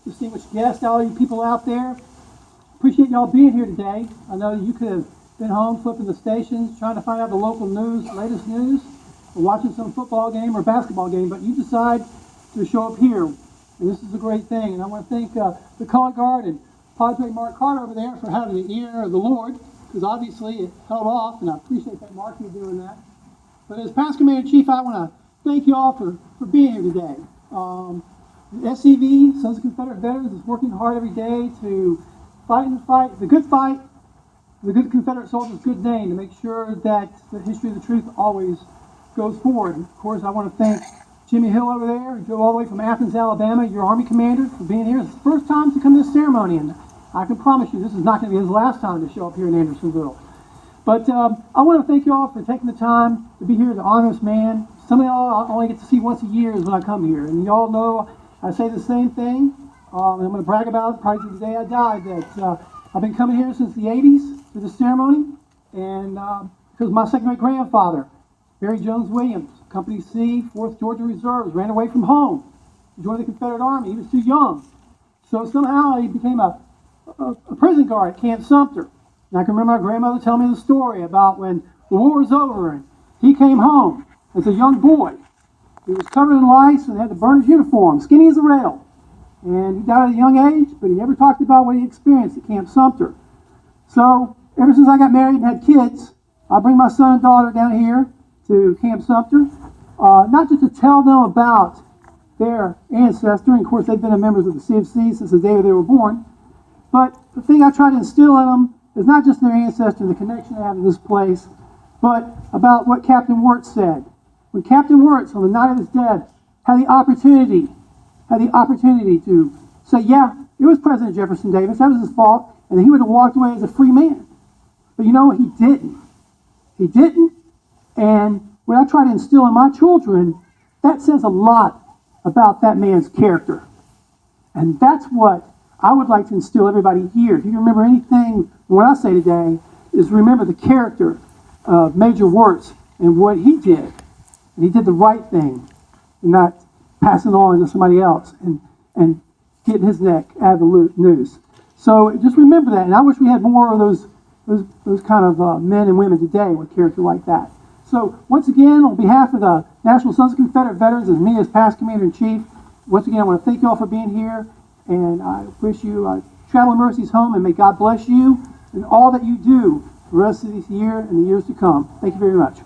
distinguished guests, all you people out there. Appreciate y'all being here today. I know you could have been home flipping the stations, trying to find out the local news, latest news, or watching some football game or basketball game, but you decide to show up here. And this is a great thing. And I want to thank the color guard and Padre Mark Carter over there for having the ear of the Lord, because obviously it held off, and I appreciate that, Mark, you doing that. But as Past Commander-in-Chief, I want to thank you all for being here today. The SCV, Sons of Confederate Veterans, is working hard every day to fight the good fight, the good Confederate soldier's good name, to make sure that the history of the truth always goes forward. And of course, I want to thank Jimmy Hill over there, who drove all the way from Athens, Alabama, your Army commander, for being here. It's his first time to come to this ceremony, and I can promise you this is not going to be his last time to show up here in Andersonville. But I want to thank you all for taking the time to be here to honor this man. Some of y'all I only get to see once a year is when I come here, and y'all know I say the same thing. And I'm going to brag about it probably to the day I die, that I've been coming here since the 80s for this ceremony, and because my second great grandfather, Barry Jones Williams, Company C, 4th Georgia Reserves, ran away from home, joined the Confederate Army. He was too young. So somehow he became a prison guard at Camp Sumter. And I can remember my grandmother telling me the story about when the war was over and he came home as a young boy. He was covered in lice and had to burn his uniform, skinny as a rail. And he died at a young age, but he never talked about what he experienced at Camp Sumter. So ever since I got married and had kids, I bring my son and daughter down here to Camp Sumter, not just to tell them about their ancestor, and of course they've been members of the CFC since the day they were born, but the thing I try to instill in them is not just their ancestor and the connection they have to this place, but about what Captain Wirz said. When Captain Wirz, on the night of his death, had the opportunity to say, yeah, it was President Jefferson Davis, that was his fault, and he would have walked away as a free man. But you know, he didn't. He didn't, and when I try to instill in my children, that says a lot about that man's character. And that's what I would like to instill everybody here. If you remember anything, what I say today is remember the character of Major Wirz and what he did. And he did the right thing, not passing on to somebody else and getting his neck out of the news. So just remember that. And I wish we had more of those kind of men and women today with character like that. So once again, on behalf of the National Sons of Confederate Veterans, as me as Past Commander-in-Chief, once again, I want to thank you all for being here. And I wish you travel in mercies home, and may God bless you and all that you do the rest of this year and the years to come. Thank you very much.